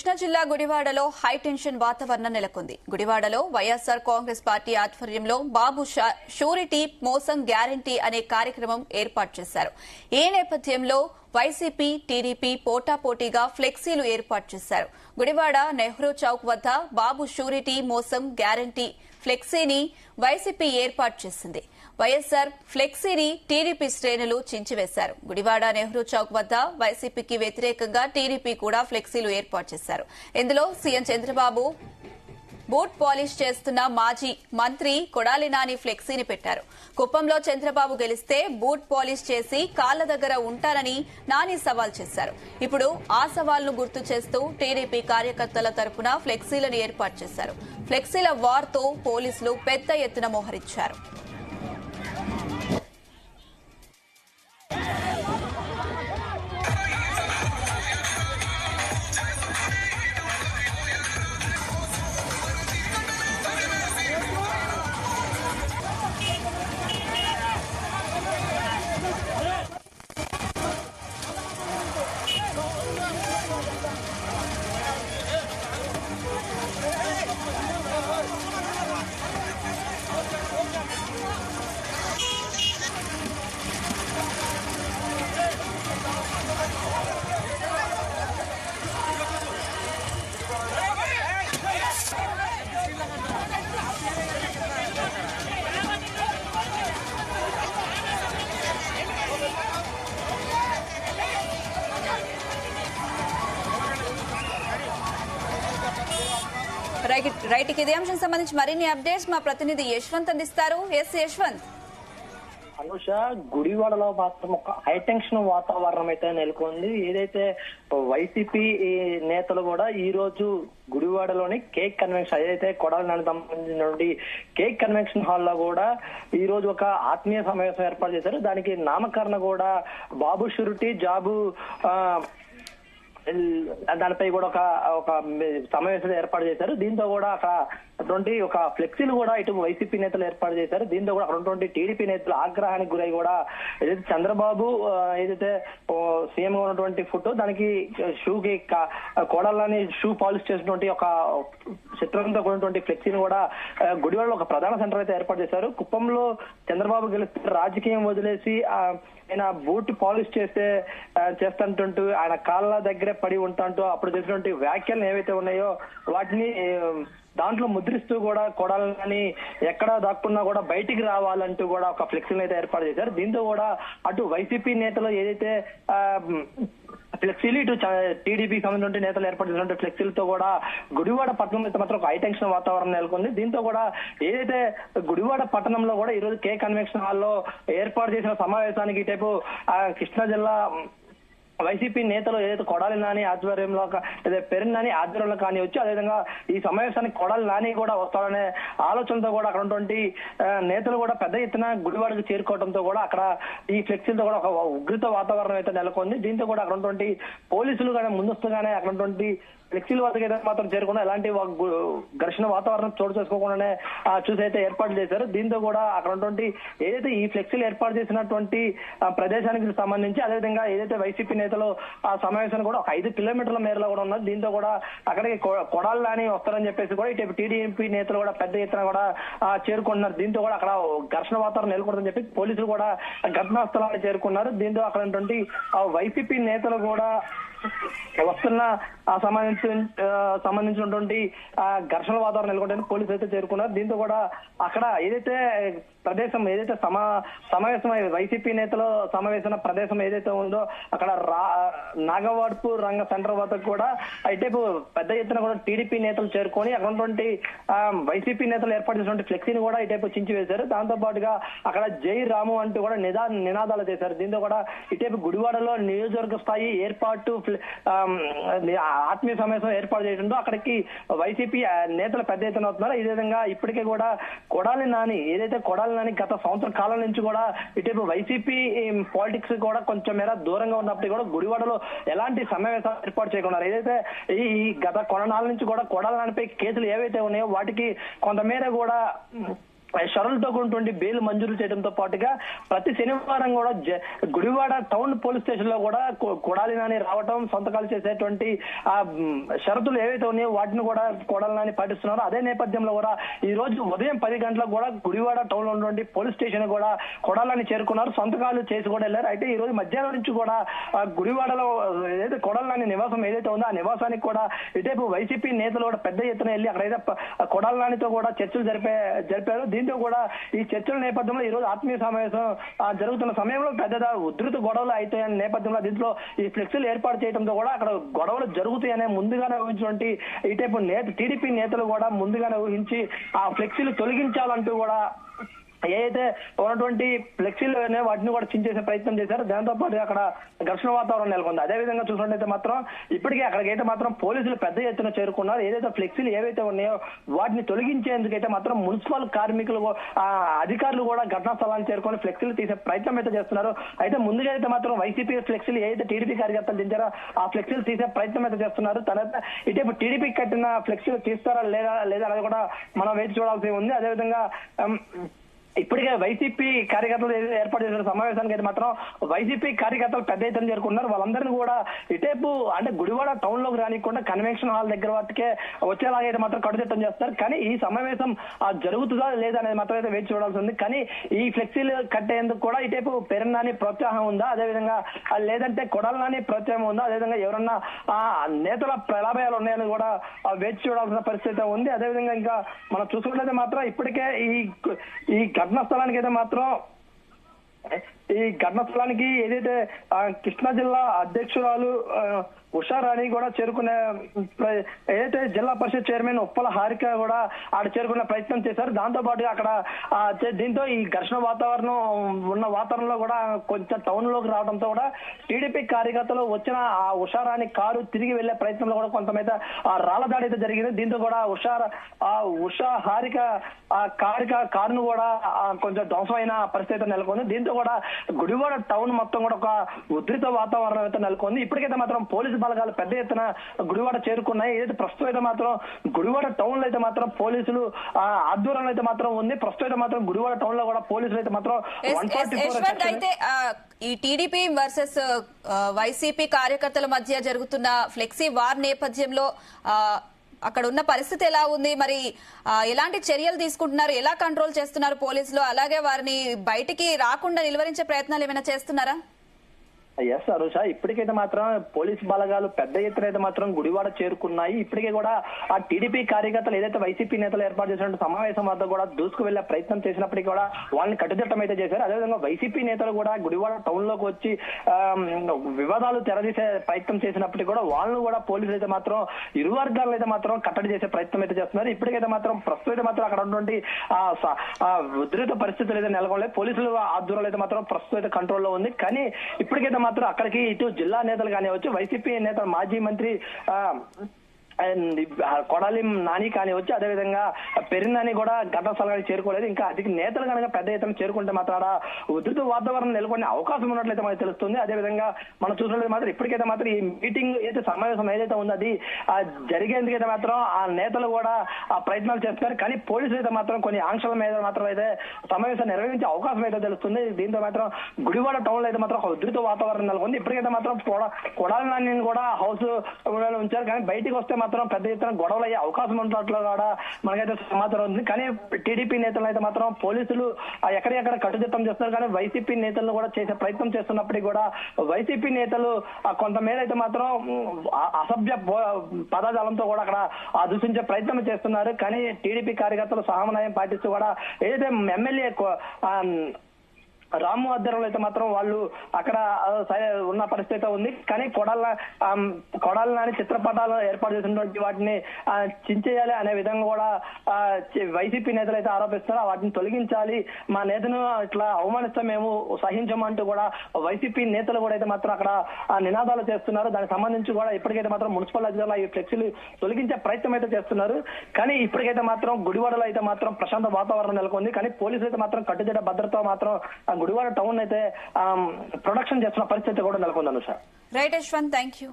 కృష్ణా జిల్లా గుడివాడలో హైటెన్షన్ వాతావరణం నెలకొంది. గుడివాడలో వైఎస్సార్ కాంగ్రెస్ పార్టీ ఆధ్వర్యంలో బాబు షూరిటీ మోసం గ్యారంటీ అనే కార్యక్రమం ఏర్పాటు చేశారు. ఈ నేపథ్యంలో వైసీపీ, టీడీపీ పోటాపోటీగా ఫ్లెక్సీలు ఏర్పాటు చేశారు. గుడివాడ నెహ్రూ చౌక్ వద్ద బాబు షూరిటీ మోసం గ్యారంటీ ఫ్లెక్సీని వైసీపీ ఏర్పాటు చేసింది. వైఎస్సార్ ఫ్లెక్సీని టీడీపీ శ్రేణులు చించివేశారు. గుడివాడ నెహ్రూ చౌక్ వద్ద వైసీపీకి వ్యతిరేకంగా టీడీపీ కూడా ఫ్లెక్సీలు ఏర్పాటు చేశారు. ఇందులో సీఎం చంద్రబాబు బూట్ పాలిష్ చేస్తున్న మాజీ మంత్రి కొడాలి నాని ఫ్లెక్సీని పెట్టారు. కుప్పంలో చంద్రబాబు గెలిస్తే బూట్ పాలిష్ చేసి కాళ్ల దగ్గర ఉంటారని నాని సవాల్ చేశారు. ఇప్పుడు ఆ సవాల్ను గుర్తు చేస్తూ టీడీపీ కార్యకర్తల తరపున ఫ్లెక్సీలను ఏర్పాటు చేశారు. ఫ్లెక్సీల వార్తో పోలీసులు పెద్ద ఎత్తున మోహరించారు. రైట్ ఇదే అంశం సంబంధించి మరిన్ని అప్డేట్స్ మా ప్రతినిధి యశ్వంత్ అందిస్తారు. యశ్వంత్. అనుష, గుడివాడలో మాత్రం ఒక హైటెన్షన్ వాతావరణం అయితే నెలకొంది. ఏదైతే వైసీపీ నేతలు కూడా ఈ రోజు గుడివాడలోని కేక్ కన్వెన్షన్, ఏదైతే కొడాలి నాని సంబంధించిన కేక్ కన్వెన్షన్ హాల్లో కూడా ఈ రోజు ఒక ఆత్మీయ సమావేశం ఏర్పాటు చేశారు. దానికి నామకరణ కూడా బాబు షూరిటీ జాబు దానిపై కూడా ఒక సమావేశం ఏర్పాటు చేశారు. దీంతో కూడా అటువంటి ఒక ఫ్లెక్సీలు కూడా ఇటు వైసీపీ నేతలు ఏర్పాటు చేశారు. దీంతో కూడా అక్కడ టీడీపీ నేతలు ఆగ్రహానికి గురై కూడా ఏదైతే చంద్రబాబు ఏదైతే సీఎం గా ఉన్నటువంటి ఫోటో దానికి షూకి కోడళ్ళని షూ పాలిష్ చేసినటువంటి ఒక చిత్రంతో కూడినటువంటి ఫ్లెక్సీని కూడా గుడివాడలో ఒక ప్రధాన సెంటర్ అయితే ఏర్పాటు చేశారు. కుప్పంలో చంద్రబాబు గెలిస్తే రాజకీయం వదిలేసి ఆయన బూట్ పాలిష్ చేస్తుంటూ ఆయన కాళ్ళ దగ్గరే పడి ఉంటాంటూ అప్పుడు చేసినటువంటి వ్యాఖ్యలు ఏవైతే ఉన్నాయో వాటిని దాంట్లో ముద్రిస్తూ కూడా కొడాలని ఎక్కడా దాక్కున్నా కూడా బయటికి రావాలంటూ కూడా ఒక ఫ్లెక్సీని అయితే ఏర్పాటు చేశారు. దీంతో కూడా అటు వైసీపీ నేతలు ఏదైతే ఫ్లెక్సీలు, ఇటు టీడీపీకి సంబంధించిన నేతలు ఏర్పాటు చేసినటువంటి ఫ్లెక్సీలతో కూడా గుడివాడ పట్టణంలో అయితే మాత్రం ఒక హైటెన్షన్ వాతావరణం నెలకొంది. దీంతో కూడా ఏదైతే గుడివాడ పట్టణంలో కూడా ఈ రోజు కే కన్వెన్షన్ హాల్లో ఏర్పాటు చేసిన సమావేశానికి ఇటేపు కృష్ణా జిల్లా వైసీపీ నేతలు ఏదైతే కొడాలి నాని ఆధ్వర్యంలో పెరిన్ నాని ఆధ్వర్యంలో కానివచ్చు, అదేవిధంగా ఈ సమావేశానికి కొడాలి నాని కూడా వస్తాడనే ఆలోచనతో కూడా అక్కడ ఉన్నటువంటి నేతలు కూడా పెద్ద ఎత్తున గుడివాడకు చేరుకోవడంతో కూడా అక్కడ ఈ ఫ్లెక్సీలతో కూడా ఒక ఉగ్రత వాతావరణం అయితే నెలకొంది. దీంతో కూడా అక్కడ ఉన్నటువంటి పోలీసులు కానీ ముందస్తుగానే అక్కడ ఉన్నటువంటి ఫ్లెక్సీల వద్దకు అయితే మాత్రం చేరుకున్నా ఎలాంటి ఘర్షణ వాతావరణం చోటు చేసుకోకుండానే చూసి అయితే ఏర్పాటు చేశారు. దీంతో కూడా అక్కడ ఉన్నటువంటి ఏదైతే ఈ ఫ్లెక్సీలు ఏర్పాటు చేసినటువంటి ప్రదేశానికి సంబంధించి, అదేవిధంగా ఏదైతే వైసీపీ నేతలు ఆ సమావేశాన్ని కూడా ఒక 5 కిలోమీటర్ల మేరలో కూడా ఉన్నారు. దీంతో కూడా అక్కడికి కొడాలి నాని వస్తారని చెప్పేసి కూడా ఇటు టీడీపీ నేతలు కూడా పెద్ద ఎత్తున కూడా చేరుకుంటున్నారు. దీంతో కూడా అక్కడ ఘర్షణ వాతావరణం నెలకొందని చెప్పి పోలీసులు కూడా ఘటనా స్థలాన్ని చేరుకున్నారు. దీంతో అక్కడ ఉన్నటువంటి వైసీపీ నేతలు కూడా వస్తున్న సంబంధించినటువంటి ఘర్షణ వాతావరణం నెలకొంటే పోలీసులు అయితే చేరుకున్నారు. దీంతో కూడా అక్కడ ఏదైతే ప్రదేశం ఏదైతే సమావేశం వైసీపీ నేతలు సమావేశం ప్రదేశం ఏదైతే ఉందో అక్కడ నాగవాడ్పు రంగ సెంటర్ వద్ద కూడా ఇటేపు పెద్ద ఎత్తున కూడా టీడీపీ నేతలు చేరుకొని అక్కడ ఉన్నటువంటి వైసీపీ నేతలు ఏర్పాటు చేసినటువంటి ఫ్లెక్సీని కూడా ఇటేపు చించివేశారు. దాంతో పాటుగా అక్కడ జై రాము అంటూ కూడా నినాదాలు చేశారు. దీంతో కూడా ఇటేపు గుడివాడలో నియోజకవర్గ స్థాయి ఏర్పాటు ఆత్మీయ సమావేశం ఏర్పాటు చేయడంతో అక్కడికి వైసీపీ నేతలు పెద్ద ఎత్తున అవుతున్నారు. ఈ విధంగా ఇప్పటికే కూడా కొడాలి నాని గత సంవత్సర కాలం నుంచి కూడా ఇటు వైసీపీ పాలిటిక్స్ కూడా కొంచెం మేర దూరంగా ఉన్నప్పటికీ కూడా గుడివాడలో ఎలాంటి సమావేశాలు ఏర్పాటు చేయకుండా ఏదైతే ఈ గత కొన్నాళ్ళ నుంచి కూడా కొడాలి నానిపై కేసులు ఏవైతే ఉన్నాయో వాటికి కొంతమేర కూడా షరతులతో కూడినటువంటి బెయిల్ మంజూరు చేయడంతో పాటుగా ప్రతి శనివారం కూడా గుడివాడ టౌన్ పోలీస్ స్టేషన్ లో కూడా కొడాలి నాని రావటం, సంతకాలు చేసేటువంటి ఆ షరతులు ఏవైతే ఉన్నాయో వాటిని కూడా కొడాలి నాని పాటిస్తున్నారు. అదే నేపథ్యంలో కూడా ఈ రోజు ఉదయం 10 గంటలకు కూడా గుడివాడ టౌన్ లో ఉన్నటువంటి పోలీస్ స్టేషన్ కూడా కొడాలని చేరుకున్నారు, సంతకాలు చేసి కూడా వెళ్ళారు. అయితే ఈ రోజు మధ్యాహ్నం నుంచి కూడా గుడివాడలో ఏదైతే కొడాలి నాని నివాసం ఏదైతే ఉందో ఆ నివాసానికి కూడా ఇటేపు వైసీపీ నేతలు కూడా పెద్ద ఎత్తున వెళ్ళి అక్కడైతే కొడాలి నానితో కూడా చర్చలు జరిపారు. దీంతో కూడా ఈ చర్చల నేపథ్యంలో ఈ రోజు ఆత్మీయ సమావేశం జరుగుతున్న సమయంలో పెద్ద ఉధృత గొడవలు అవుతాయనే నేపథ్యంలో దీంట్లో ఈ ఫ్లెక్సీలు ఏర్పాటు చేయడంతో కూడా అక్కడ గొడవలు జరుగుతాయనే ముందుగానే ఊహించినటువంటి ఇటైపు టీడీపీ నేతలు కూడా ముందుగానే ఊహించి ఆ ఫ్లెక్సీలు తొలగించాలంటూ కూడా ఏదైతే ఉన్నటువంటి ఫ్లెక్సీలు వాటిని కూడా చించేసే ప్రయత్నం చేశారు. దాంతో పాటు అక్కడ ఘర్షణ వాతావరణం నెలకొంది. అదే విధంగా చూసినట్టయితే మాత్రం ఇప్పటికే అక్కడికైతే మాత్రం పోలీసులు పెద్ద ఎత్తున చేరుకున్నారు. ఏదైతే ఫ్లెక్సీలు ఏవైతే ఉన్నాయో వాటిని తొలగించేందుకైతే మాత్రం మున్సిపల్ కార్మికులు అధికారులు కూడా ఘటనా స్థలాన్ని చేరుకొని ఫ్లెక్సీలు తీసే ప్రయత్నం అయితే చేస్తున్నారు. అయితే ముందుగా అయితే మాత్రం వైసీపీ ఫ్లెక్సీలు ఏదైతే టీడీపీ కార్యకర్తలు దించారో ఆ ఫ్లెక్సీలు తీసే ప్రయత్నం అయితే చేస్తున్నారు. తర్వాత ఇటు టీడీపీ కట్టిన ఫ్లెక్సీలు తీస్తారా లేదా అనేది కూడా మనం వేచి చూడాల్సి ఉంది. అదేవిధంగా ఇప్పటికే వైసీపీ కార్యకర్తలు ఏర్పాటు చేసిన సమావేశానికి అయితే మాత్రం వైసీపీ కార్యకర్తలు పెద్ద ఎత్తున చేరుకున్నారు. వాళ్ళందరినీ కూడా ఇటేపు అంటే గుడివాడ టౌన్ లోకి రానికుండా కన్వెన్షన్ హాల్ దగ్గర వాటికే వచ్చేలాగైతే మాత్రం కట్టుదిట్టం చేస్తారు. కానీ ఈ సమావేశం జరుగుతుందా లేదా అనేది మాత్రం అయితే వేచి చూడాల్సి ఉంది. కానీ ఈ ఫ్లెక్సీలు కట్టేందుకు కూడా ఇటేపు పెరన్నాని ప్రోత్సాహం ఉందా, అదేవిధంగా లేదంటే కొడాలని ప్రోత్సాహం ఉందా, అదేవిధంగా ఎవరన్నా నేతల ప్రలాభాలు ఉన్నాయని కూడా వేచి చూడాల్సిన పరిస్థితి ఉంది. అదేవిధంగా ఇంకా మనం చూసుకున్నట్లయితే మాత్రం ఇప్పటికే ఈ ఘటనా స్థలానికి అయితే మాత్రం ఏదైతే కృష్ణా జిల్లా అధ్యక్షురాలు ఉషారాణి కూడా చేరుకునే ఏదైతే జిల్లా పరిషత్ చైర్మన్ ఉప్పల హారిక కూడా ఆడ చేరుకునే ప్రయత్నం చేశారు. దాంతో పాటుగా అక్కడ దీంతో ఈ ఘర్షణ వాతావరణంలో కూడా కొంచెం టౌన్ లోకి రావడంతో కూడా టీడీపీ కార్యకర్తలు వచ్చిన ఆ ఉషారాణి కారు తిరిగి వెళ్లే ప్రయత్నంలో కూడా కొంతమైతే ఆ రాళ్ల దాడి అయితే జరిగింది. దీంతో కూడా ఉషా హారిక కారును కూడా కొంచెం ధ్వంసమైన పరిస్థితి నెలకొంది. దీంతో కూడా గుడివాడ టౌన్ మొత్తం కూడా ఒక ఉధృత వాతావరణం అయితే నెలకొంది. ఇప్పటికైతే మాత్రం పోలీసు బలగాలు పెద్ద ఎత్తున గుడివాడ చేరుకున్నాయి. ఏదైతే ప్రస్తుతం అయితే మాత్రం గుడివాడ టౌన్ లో అయితే మాత్రం పోలీసులు ఆధ్వర్యంలో అయితే మాత్రం ఉంది. ప్రస్తుతం అయితే మాత్రం గుడివాడ టౌన్ లో కూడా పోలీసులు అయితే మాత్రం 144 అయితే ఈ టీడీపీ వర్సెస్ వైసీపీ కార్యకర్తల మధ్య జరుగుతున్న ఫ్లెక్సీ వార్ నేపథ్యంలో అక్కడ ఉన్న పరిస్థితి ఎలా ఉంది, మరి ఎలాంటి చర్యలు తీసుకుంటున్నారు, ఎలా కంట్రోల్ చేస్తున్నారు పోలీసులు, అలాగే వారిని బయటికి రాకుండా నిలువరించే ప్రయత్నాలు ఏమైనా చేస్తున్నారా? ఎస్ అరుష, ఇప్పటికైతే మాత్రం పోలీసు బలగాలు పెద్ద ఎత్తున అయితే మాత్రం గుడివాడ చేరుకున్నాయి. ఇప్పటికే కూడా ఆ టీడీపీ కార్యకర్తలు ఏదైతే వైసీపీ నేతలు ఏర్పాటు చేసిన సమావేశం వద్ద కూడా దూసుకు వెళ్లే ప్రయత్నం చేసినప్పటికీ కూడా వాళ్ళని కట్టుదిట్టం అయితే చేశారు. అదేవిధంగా వైసీపీ నేతలు కూడా గుడివాడ టౌన్ లోకి వచ్చి వివాదాలు తెరదీసే ప్రయత్నం చేసినప్పటికీ కూడా వాళ్ళను కూడా పోలీసులు అయితే మాత్రం ఇరు వర్గాలను అయితే మాత్రం కట్టడి చేసే ప్రయత్నం అయితే చేస్తున్నారు. ఇప్పటికైతే మాత్రం ప్రస్తుతం మాత్రం అక్కడ ఉన్నటువంటి ఉధృత పరిస్థితులు అయితే నెలకొనలేదు. పోలీసులు ఆధ్వర్యంలో అయితే మాత్రం ప్రస్తుతం అయితే కంట్రోల్లో ఉంది. కానీ ఇప్పటికైతే మాత్రం అక్కడికి ఇటు జిల్లా నేతలు కానివచ్చు, వైసీపీ నేతలు మాజీ మంత్రి కొడాలి నాని కానివచ్చు, అదేవిధంగా పెరినాని కూడా ఘటనా స్థలానికి చేరుకోలేదు. ఇంకా అధిక నేతలు కనుక పెద్ద ఎత్తున చేరుకుంటే మాత్రం ఉధృత వాతావరణం నెలకొనే అవకాశం ఉన్నట్లయితే మనకు తెలుస్తుంది. అదేవిధంగా మనం చూసినట్లయితే మాత్రం ఇప్పటికైతే మాత్రం ఈ మీటింగ్ అయితే సమావేశం ఏదైతే ఉందో అది జరిగేందుకైతే మాత్రం ఆ నేతలు కూడా ఆ ప్రయత్నాలు చేస్తున్నారు. కానీ పోలీసులు అయితే మాత్రం కొన్ని ఆంక్షల మీద మాత్రం అయితే సమావేశం నిర్వహించే అవకాశం అయితే తెలుస్తుంది. దీంతో మాత్రం గుడివాడ టౌన్ లో అయితే మాత్రం ఉధృత వాతావరణం నెలకొంది. ఇప్పటికైతే మాత్రం కొడాలి నాని కూడా హౌస్ ఉంచారు. కానీ బయటికి వస్తే మాత్రం పెద్ద ఎత్తున గొడవలు అయ్యే అవకాశం ఉన్నట్లు కూడా మనకైతే సమాచారం ఉంది. కానీ టీడీపీ నేతలు అయితే మాత్రం పోలీసులు ఎక్కడెక్కడ కట్టుదిట్టం చేస్తున్నారు. కానీ వైసీపీ నేతలను కూడా చేసే ప్రయత్నం చేస్తున్నప్పటికీ కూడా వైసీపీ నేతలు కొంతమేర అయితే మాత్రం అసభ్య పదజాలంతో కూడా అక్కడ దూషించే ప్రయత్నం చేస్తున్నారు. కానీ టీడీపీ కార్యకర్తలు సమన్వయం పాటిస్తూ కూడా ఏదైతే ఎమ్మెల్యే రాము ఆధ్వర్యంలో అయితే మాత్రం వాళ్ళు అక్కడ ఉన్న పరిస్థితి ఉంది. కానీ కొడాలి నాని చిత్రపటాలు ఏర్పాటు చేసినటువంటి వాటిని చించేయాలి అనే విధంగా కూడా వైసీపీ నేతలు అయితే ఆరోపిస్తున్నారు. వాటిని తొలగించాలి, మా నేతను ఇట్లా అవమానిస్తే మేము సహించమంటూ కూడా వైసీపీ నేతలు కూడా అయితే మాత్రం అక్కడ నినాదాలు చేస్తున్నారు. దానికి సంబంధించి కూడా ఇప్పటికైతే మాత్రం మున్సిపల్ అధికారులు ఈ ఫ్లెక్సీలు తొలగించే ప్రయత్నం అయితే చేస్తున్నారు. కానీ ఇప్పటికైతే మాత్రం గుడివాడలో అయితే మాత్రం ప్రశాంత వాతావరణం నెలకొంది. కానీ పోలీసులు అయితే మాత్రం కట్టుదిట్ట భద్రత మాత్రం గుడివాడ టౌన్ అయితే ప్రొడక్షన్ చేస్తున్న పరిస్థితి కూడా నెలకొందను sir. Right Yashwant, thank you.